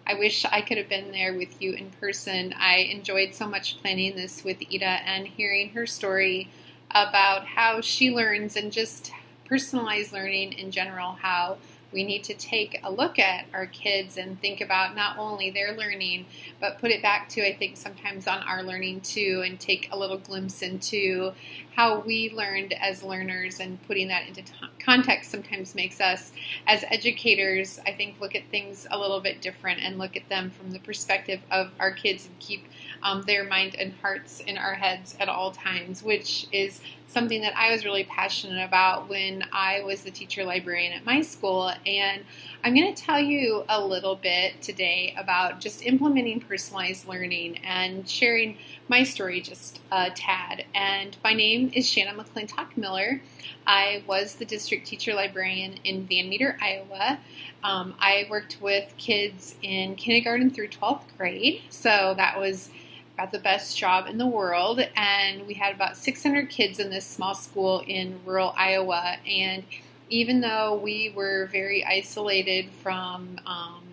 I wish I could have been there with you in person. I enjoyed so much planning this with Ida and hearing her story about how she learns and just personalized learning in general, how we need to take a look at our kids and think about not only their learning, but put it back to, I think, sometimes on our learning too, and take a little glimpse into how we learned as learners, and putting that into context sometimes makes us, as educators, I think, look at things a little bit different and look at them from the perspective of our kids and keep their mind and hearts in our heads at all times, which is something that I was really passionate about when I was the teacher librarian at my school. And I'm going to tell you a little bit today about just implementing personalized learning and sharing my story just a tad. And my name is Shanna McClintock Miller. I was the district teacher librarian in Van Meter, Iowa. I worked with kids in kindergarten through 12th grade, so that was about the best job in the world, and we had about 600 kids in this small school in rural Iowa. And even though we were very isolated from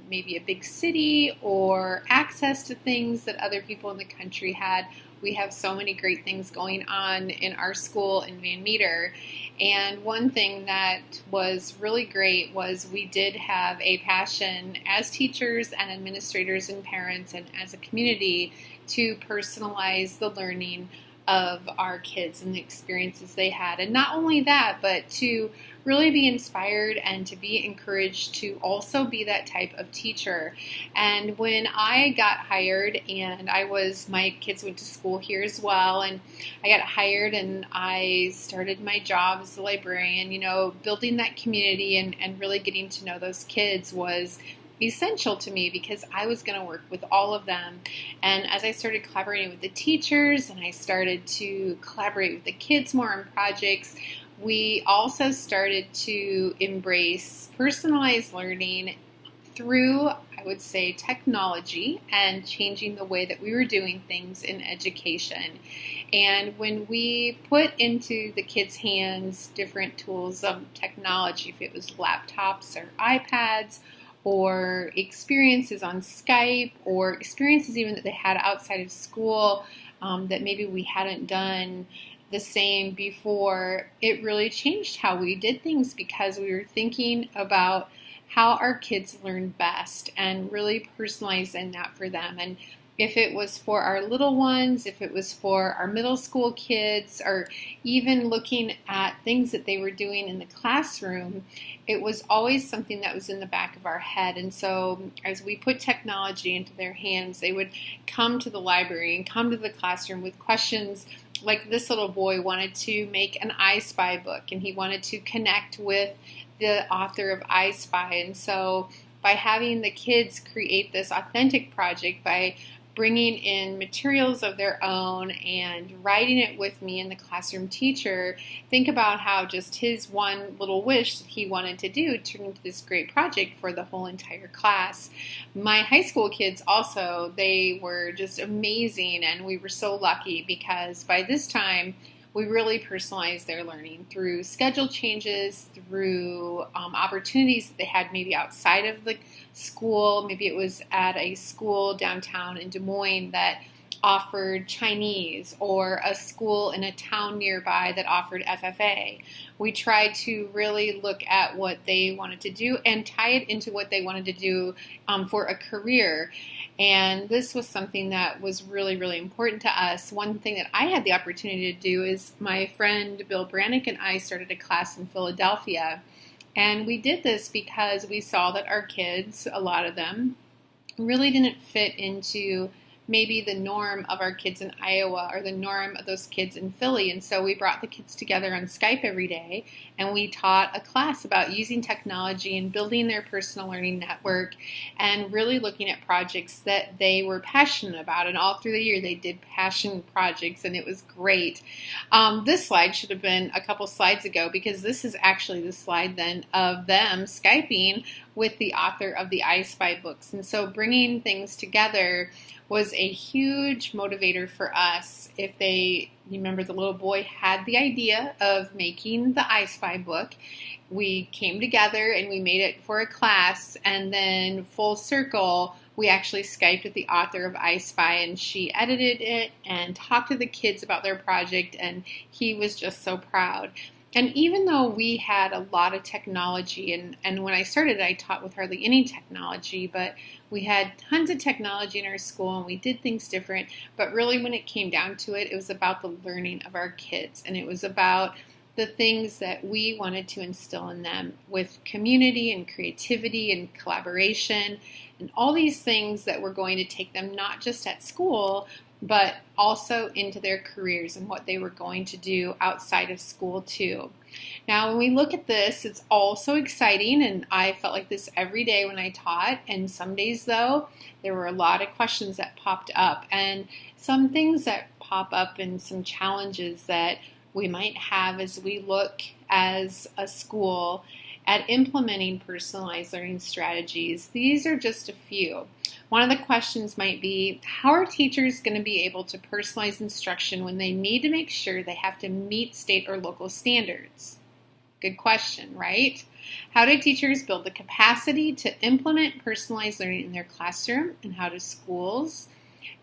maybe a big city or access to things that other people in the country had, we have so many great things going on in our school in Van Meter. And one thing that was really great was we did have a passion as teachers and administrators and parents and as a community to personalize the learning of our kids and the experiences they had. And not only that, but to really be inspired and to be encouraged to also be that type of teacher. And when I got hired, and my kids went to school here as well, and I got hired and I started my job as a librarian, building that community and really getting to know those kids was essential to me, because I was going to work with all of them. And as I started collaborating with the teachers and I started to collaborate with the kids more on projects, we also started to embrace personalized learning through, I would say, technology and changing the way that we were doing things in education. And when we put into the kids' hands different tools of technology, if it was laptops or iPads, or experiences on Skype, or experiences even that they had outside of school that maybe we hadn't done the same before, it really changed how we did things, because we were thinking about how our kids learn best and really personalizing that for them. And if it was for our little ones, if it was for our middle school kids, or even looking at things that they were doing in the classroom, it was always something that was in the back of our head. And so as we put technology into their hands, they would come to the library and come to the classroom with questions like this little boy wanted to make an I Spy book, and he wanted to connect with the author of I Spy. And so by having the kids create this authentic project, by bringing in materials of their own and writing it with me and the classroom teacher, think about how just his one little wish that he wanted to do turned into this great project for the whole entire class. My high school kids also, they were just amazing, and we were so lucky because by this time we really personalized their learning through schedule changes, through opportunities that they had maybe outside of the school. Maybe it was at a school downtown in Des Moines that offered Chinese, or a school in a town nearby that offered FFA. We tried to really look at what they wanted to do and tie it into what they wanted to do for a career. And this was something that was really, really important to us. One thing that I had the opportunity to do is my friend Bill Brannick and I started a class in Philadelphia. And we did this because we saw that our kids, a lot of them, really didn't fit into maybe the norm of our kids in Iowa or the norm of those kids in Philly. And so we brought the kids together on Skype every day, and we taught a class about using technology and building their personal learning network and really looking at projects that they were passionate about. And all through the year they did passion projects, and it was great. This slide should have been a couple slides ago, because this is actually the slide then of them Skyping with the author of the I Spy books. And so bringing things together was a huge motivator for us. If you remember, the little boy had the idea of making the I Spy book. We came together and we made it for a class, and then full circle, We actually Skyped with the author of I Spy, and she edited it and talked to the kids about their project, and he was just so proud. And even though we had a lot of technology, and when I started, I taught with hardly any technology, but we had tons of technology in our school and we did things different. But really, when it came down to it, it was about the learning of our kids, and it was about the things that we wanted to instill in them with community and creativity and collaboration and all these things that were going to take them not just at school, but also into their careers and what they were going to do outside of school too. Now, when we look at this, it's all so exciting, and I felt like this every day when I taught, and some days, though, there were a lot of questions that popped up, and some things that pop up and some challenges that we might have as we look as a school at implementing personalized learning strategies. These are just a few. One of the questions might be, how are teachers going to be able to personalize instruction when they need to make sure they have to meet state or local standards? Good question, right? How do teachers build the capacity to implement personalized learning in their classroom, and how do schools?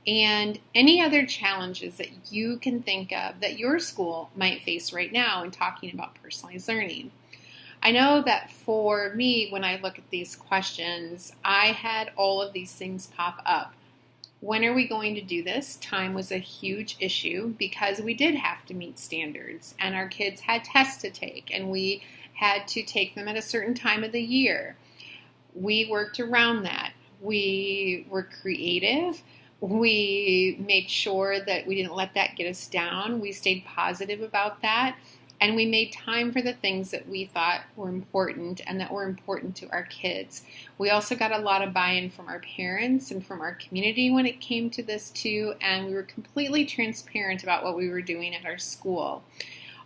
And any other challenges that you can think of that your school might face right now in talking about personalized learning. I know that for me, when I look at these questions, I had all of these things pop up. When are we going to do this? Time was a huge issue because we did have to meet standards, and our kids had tests to take, and we had to take them at a certain time of the year. We worked around that. We were creative. We made sure that we didn't let that get us down. We stayed positive about that. And we made time for the things that we thought were important and that were important to our kids. We also got a lot of buy-in from our parents and from our community when it came to this too. And we were completely transparent about what we were doing at our school.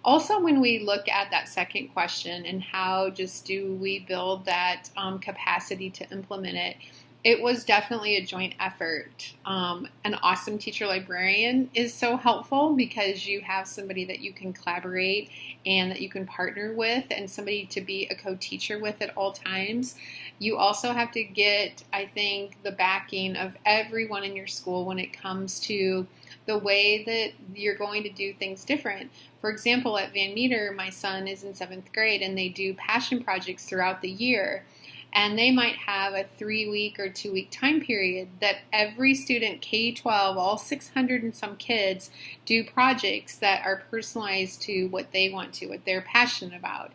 Also, when we look at that second question and how just do we build that capacity to implement it, it was definitely a joint effort. An awesome teacher librarian is so helpful because you have somebody that you can collaborate and that you can partner with, and somebody to be a co-teacher with at all times. You also have to get, I think, the backing of everyone in your school when it comes to the way that you're going to do things different. For example, at Van Meter, my son is in 7th grade, and they do passion projects throughout the year. And they might have a 3-week or 2-week time period that every student, K-12, all 600 and some kids, do projects that are personalized to what they want to, what they're passionate about.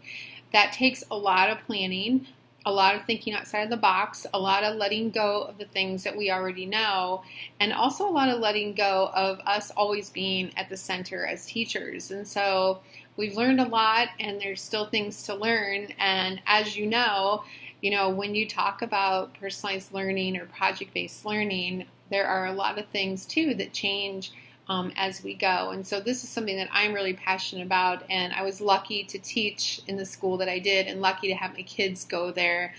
That takes a lot of planning, a lot of thinking outside of the box, a lot of letting go of the things that we already know, and also a lot of letting go of us always being at the center as teachers. And so we've learned a lot, and there's still things to learn. And as you know, when you talk about personalized learning or project-based learning, there are a lot of things too that change as we go. And so this is something that I'm really passionate about, and I was lucky to teach in the school that I did and lucky to have my kids go there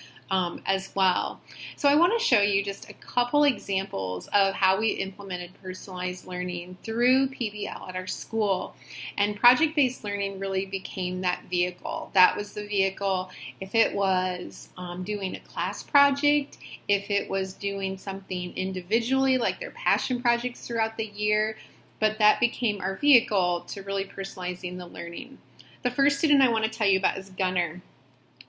as well. So I want to show you just a couple examples of how we implemented personalized learning through PBL at our school. And project-based learning really became that vehicle. That was the vehicle if it was doing a class project, if it was doing something individually like their passion projects throughout the year, but that became our vehicle to really personalizing the learning. The first student I want to tell you about is Gunnar.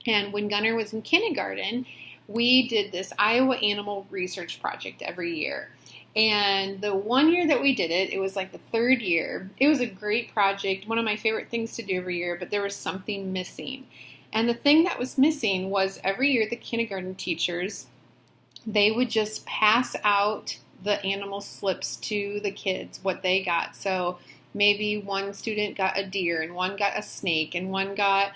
And when Gunnar was in kindergarten, we did this Iowa Animal Research Project every year. And the one year that we did it, it was like the 3rd year. It was a great project, one of my favorite things to do every year, but there was something missing. And the thing that was missing was every year the kindergarten teachers, they would just pass out the animal slips to the kids, what they got. So maybe one student got a deer, and one got a snake, and one got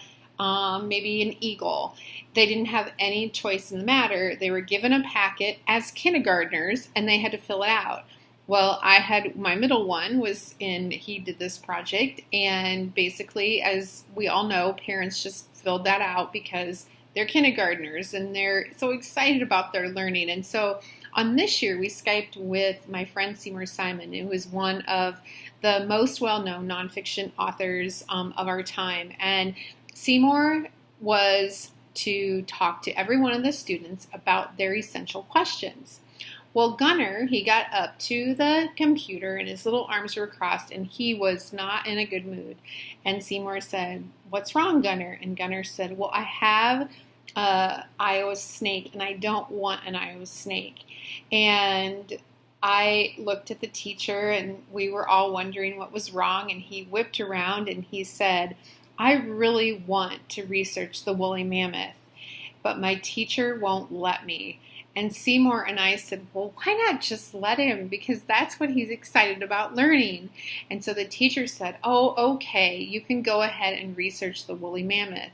maybe an eagle. They didn't have any choice in the matter. They were given a packet as kindergartners, and they had to fill it out. Well, I had my middle one he did this project, and basically, as we all know, parents just filled that out because they're kindergartners and they're so excited about their learning. And so on this year, we Skyped with my friend Seymour Simon, who is one of the most well-known nonfiction authors of our time. And Seymour was to talk to every one of the students about their essential questions. Well, Gunner, he got up to the computer and his little arms were crossed and he was not in a good mood. And Seymour said, "What's wrong, Gunner?" And Gunner said, "Well, I have a Iowa snake and I don't want an Iowa snake." And I looked at the teacher and we were all wondering what was wrong. And he whipped around and he said, "I really want to research the woolly mammoth, but my teacher won't let me." And Seymour and I said, "Well, why not just let him? Because that's what he's excited about learning." And so the teacher said, "Oh, okay, you can go ahead and research the woolly mammoth."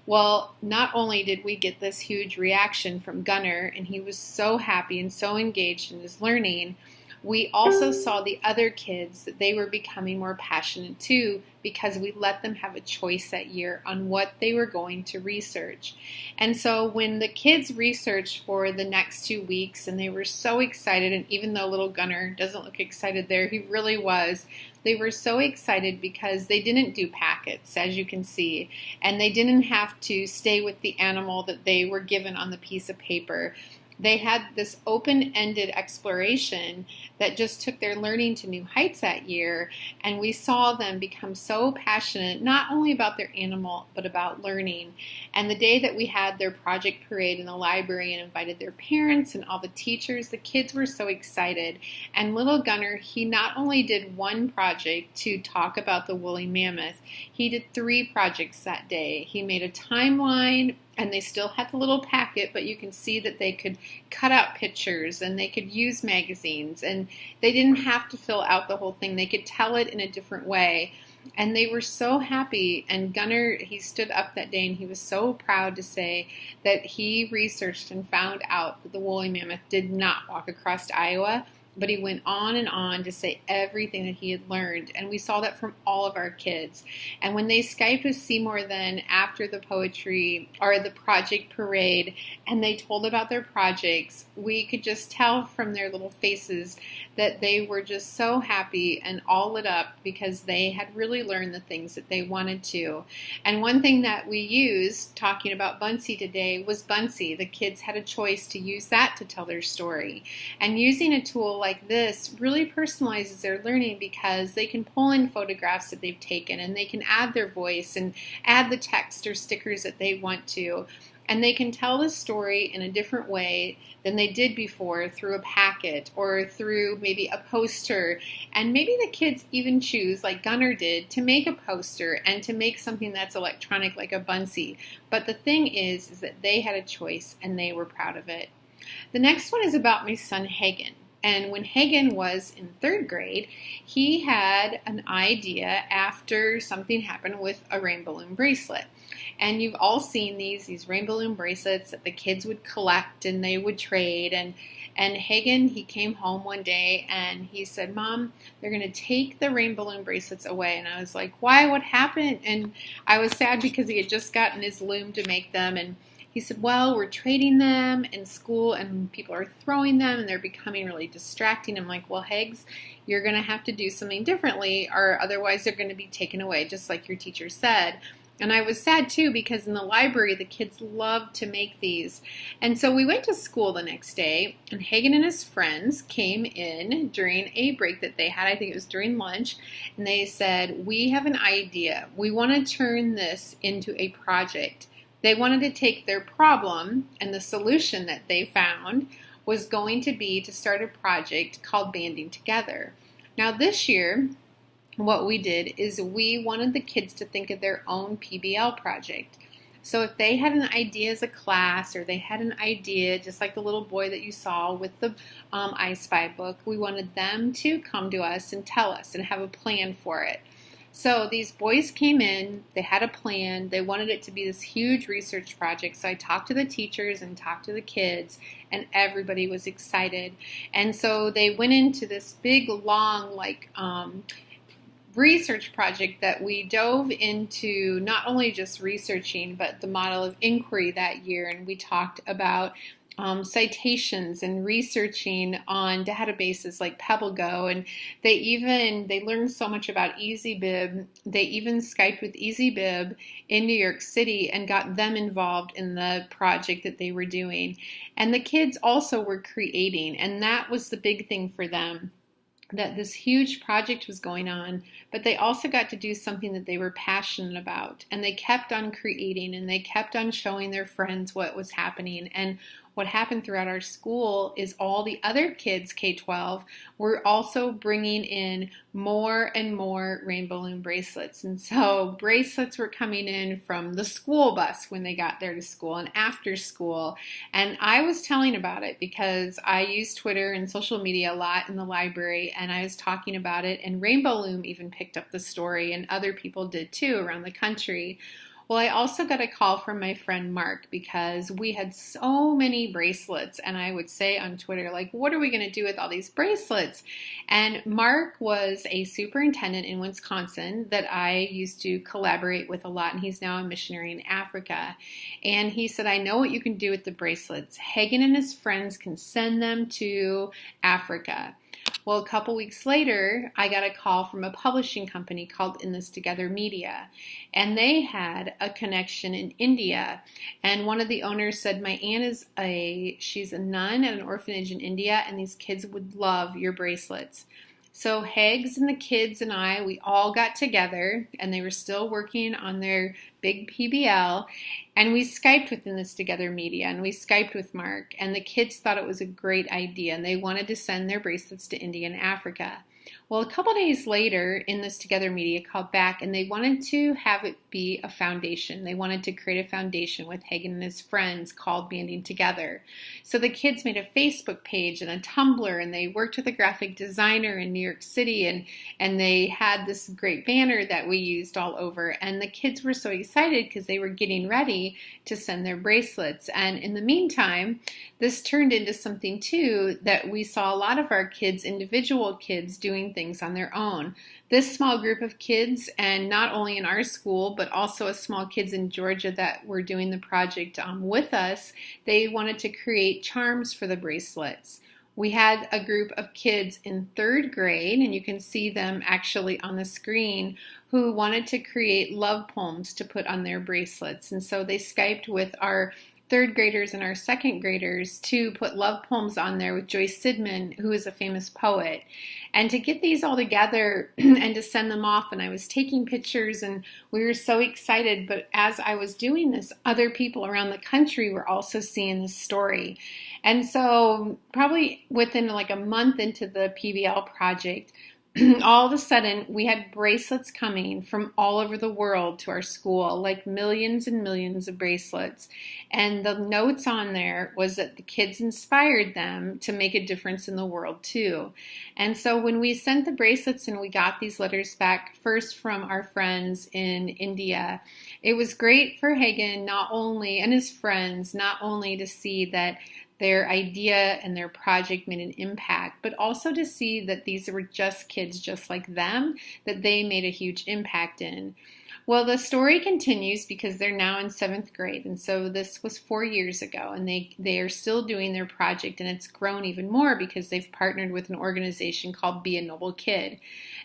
Well, not only did we get this huge reaction from Gunner, and he was so happy and so engaged in his learning, we also saw the other kids that they were becoming more passionate too because we let them have a choice that year on what they were going to research. And so when the kids researched for the next 2 weeks and they were so excited, and even though little Gunner doesn't look excited there, he really was. They were so excited because they didn't do packets, as you can see, and they didn't have to stay with the animal that they were given on the piece of paper. They had this open-ended exploration that just took their learning to new heights that year, and we saw them become so passionate, not only about their animal, but about learning. And the day that we had their project parade in the library and invited their parents and all the teachers, the kids were so excited. And little Gunner, he not only did one project to talk about the woolly mammoth, he did 3 projects that day. He made a timeline, and they still had the little packet, but you can see that they could cut out pictures and they could use magazines and they didn't have to fill out the whole thing. They could tell it in a different way. And they were so happy. And Gunner, he stood up that day and he was so proud to say that he researched and found out that the woolly mammoth did not walk across Iowa. But he went on and on to say everything that he had learned. And we saw that from all of our kids. And when they Skyped with Seymour then after the poetry or the project parade and they told about their projects, we could just tell from their little faces that they were just so happy and all lit up because they had really learned the things that they wanted to. And one thing that we used, talking about Buncee today, was Buncee. The kids had a choice to use that to tell their story. And using a tool like this really personalizes their learning because they can pull in photographs that they've taken and they can add their voice and add the text or stickers that they want to. And they can tell the story in a different way than they did before through a packet or through maybe a poster. And maybe the kids even choose, like Gunner did, to make a poster and to make something that's electronic like a Buncee. But the thing is that they had a choice and they were proud of it. The next one is about my son Hagen. And when Hagen was in 3rd grade, he had an idea after something happened with a rain balloon bracelet. And you've all seen these rain balloon bracelets that the kids would collect and they would trade. And Hagen, he came home one day and he said, "Mom, they're going to take the rain balloon bracelets away." And I was like, "Why? What happened?" And I was sad because he had just gotten his loom to make them. And he said, "Well, we're trading them in school and people are throwing them and they're becoming really distracting." I'm like, "Well, Higgs, you're going to have to do something differently or otherwise they're going to be taken away, just like your teacher said." And I was sad too because in the library the kids loved to make these. And so we went to school the next day and Hagen and his friends came in during a break that they had. I think it was during lunch. And they said, "We have an idea. We want to turn this into a project." They wanted to take their problem and the solution that they found was going to be to start a project called Banding Together. Now this year, what we did is we wanted the kids to think of their own PBL project. So if they had an idea as a class or they had an idea, just like the little boy that you saw with the I Spy book, we wanted them to come to us and tell us and have a plan for it. So these boys came in, they had a plan, they wanted it to be this huge research project. So I talked to the teachers and talked to the kids and everybody was excited. And so they went into this big, long, research project that we dove into not only just researching, but the model of inquiry that year. And we talked about citations and researching on databases like PebbleGo, and they learned so much about EasyBib. They even Skyped with EasyBib in New York City and got them involved in the project that they were doing. And the kids also were creating, and that was the big thing for them, that this huge project was going on, but they also got to do something that they were passionate about. And they kept on creating, and they kept on showing their friends what was happening. And what happened throughout our school is all the other kids, K-12, were also bringing in more and more Rainbow Loom bracelets. And so bracelets were coming in from the school bus when they got there to school and after school. And I was telling about it because I use Twitter and social media a lot in the library, and I was talking about it, and Rainbow Loom even picked up the story, and other people did too around the country. Well, I also got a call from my friend Mark because we had so many bracelets, and I would say on Twitter, like, what are we going to do with all these bracelets? And Mark was a superintendent in Wisconsin that I used to collaborate with a lot, and he's now a missionary in Africa. And he said, I know what you can do with the bracelets. Hagen and his friends can send them to Africa. Well, a couple weeks later, I got a call from a publishing company called In This Together Media, and they had a connection in India. And one of the owners said, my aunt she's a nun at an orphanage in India, and these kids would love your bracelets. So Hags and the kids and I, we all got together, and they were still working on their big PBL, and we Skyped with In This Together Media, and we Skyped with Mark, and the kids thought it was a great idea, and they wanted to send their bracelets to India and Africa. Well, a couple days later, In This Together Media called back, and they wanted to have it be a foundation. They wanted to create a foundation with Hagen and his friends called Banding Together. So the kids made a Facebook page and a Tumblr, and they worked with a graphic designer in New York City, and they had this great banner that we used all over. And the kids were so excited because they were getting ready to send their bracelets. And in the meantime, this turned into something too, that we saw a lot of our kids, individual kids, doing things on their own. This small group of kids, and not only in our school, but also a small kids in Georgia that were doing the project with us, they wanted to create charms for the bracelets. We had a group of kids in 3rd grade, and you can see them actually on the screen, who wanted to create love poems to put on their bracelets. And so they Skyped with our 3rd graders and our 2nd graders to put love poems on there with Joyce Sidman, who is a famous poet. And to get these all together and to send them off, and I was taking pictures, and we were so excited. But as I was doing this, other people around the country were also seeing this story. And so probably within like a month into the PBL project, all of a sudden, we had bracelets coming from all over the world to our school, like millions and millions of bracelets. And the notes on there was that the kids inspired them to make a difference in the world too. And so when we sent the bracelets and we got these letters back, first from our friends in India, it was great for Hagen and his friends, not only to see that their idea and their project made an impact, but also to see that these were just kids just like them, that they made a huge impact in. Well, the story continues because they're now in 7th grade, and so this was 4 years ago, and they are still doing their project, and it's grown even more because they've partnered with an organization called Be a Noble Kid.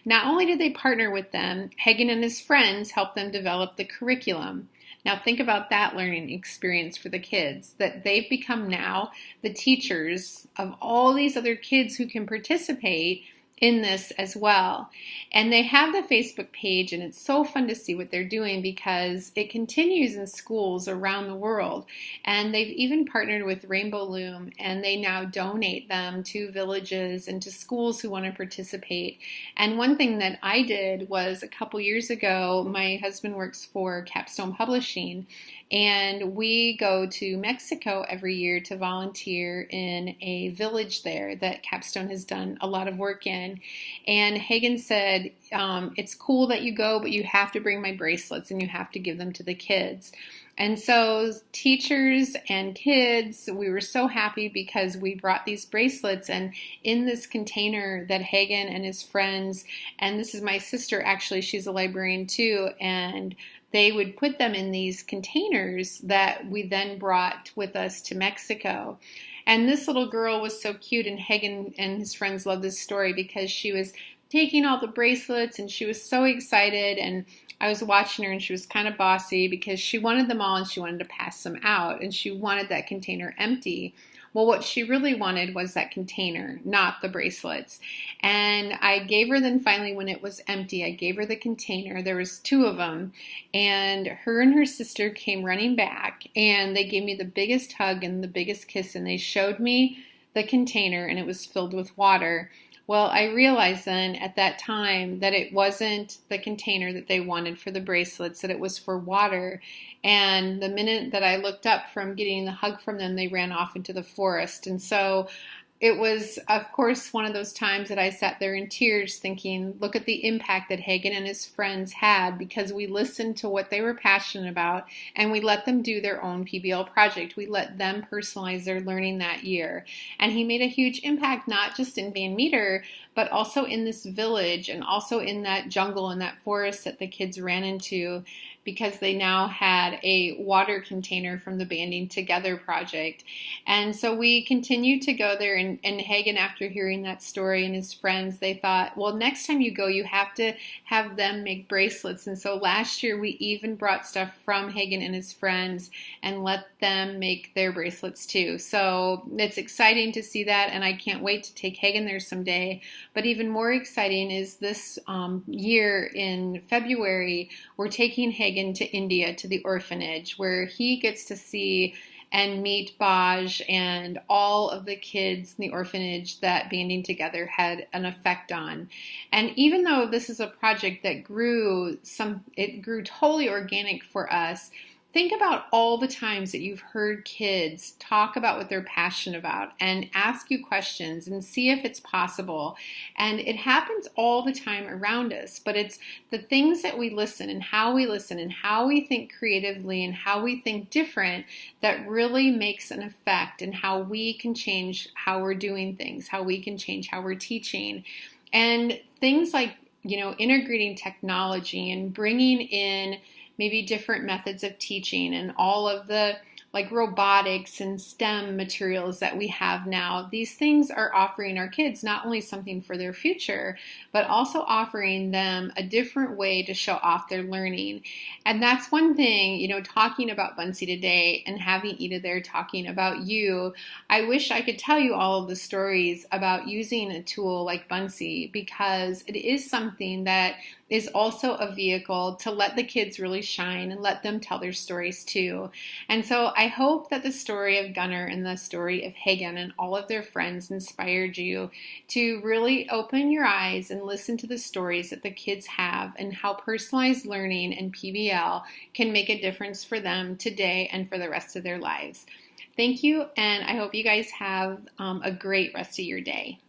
Not only did they partner with them, Hagen and his friends helped them develop the curriculum. Now think about that learning experience for the kids, that they've become now the teachers of all these other kids who can participate in this as well. And they have the Facebook page, and it's so fun to see what they're doing because it continues in schools around the world. And they've even partnered with Rainbow Loom, and they now donate them to villages and to schools who want to participate. And one thing that I did was a couple years ago, my husband works for Capstone Publishing, and we go to Mexico every year to volunteer in a village there that Capstone has done a lot of work in. And Hagen said, it's cool that you go, but you have to bring my bracelets and you have to give them to the kids. And so teachers and kids, we were so happy because we brought these bracelets, and in this container that Hagen and his friends, and this is my sister actually, she's a librarian too, and they would put them in these containers that we then brought with us to Mexico. And this little girl was so cute, and Hagen and his friends loved this story because she was taking all the bracelets and she was so excited, and I was watching her and she was kind of bossy because she wanted them all and she wanted to pass them out and she wanted that container empty. Well, what she really wanted was that container, not the bracelets. And I gave her then finally, when it was empty, I gave her the container. There was 2 of them, and her sister came running back and they gave me the biggest hug and the biggest kiss, and they showed me the container and it was filled with water. Well, I realized then at that time that it wasn't the container that they wanted for the bracelets, that it was for water. And the minute that I looked up from getting the hug from them, they ran off into the forest. And so it was, of course, one of those times that I sat there in tears thinking, look at the impact that Hagen and his friends had, because we listened to what they were passionate about and we let them do their own PBL project. We let them personalize their learning that year. And he made a huge impact, not just in Van Meter, but also in this village and also in that jungle and that forest that the kids ran into, because they now had a water container from the Banding Together project. And so we continued to go there, and Hagen, after hearing that story, and his friends, they thought, well, next time you go, you have to have them make bracelets. And so last year we even brought stuff from Hagen and his friends and let them make their bracelets too. So it's exciting to see that, and I can't wait to take Hagen there someday. But even more exciting is this year in February, we're taking Hagen to India, to the orphanage, where he gets to see and meet Baj and all of the kids in the orphanage that Banding Together had an effect on. And even though this is a project that grew totally organic for us, think about all the times that you've heard kids talk about what they're passionate about and ask you questions and see if it's possible. And it happens all the time around us, but it's the things that we listen and how we think creatively and how we think different that really makes an effect in how we can change how we're doing things, how we can change how we're teaching. And things like, integrating technology and bringing in maybe different methods of teaching and all of the robotics and STEM materials that we have now. These things are offering our kids not only something for their future, but also offering them a different way to show off their learning. And that's one thing, talking about Bunsey today and having Ida there talking about you, I wish I could tell you all of the stories about using a tool like Bunsey, because it is something that is also a vehicle to let the kids really shine and let them tell their stories too. And so I hope that the story of Gunnar and the story of Hagen and all of their friends inspired you to really open your eyes and listen to the stories that the kids have and how personalized learning and PBL can make a difference for them today and for the rest of their lives. Thank you, and I hope you guys have a great rest of your day.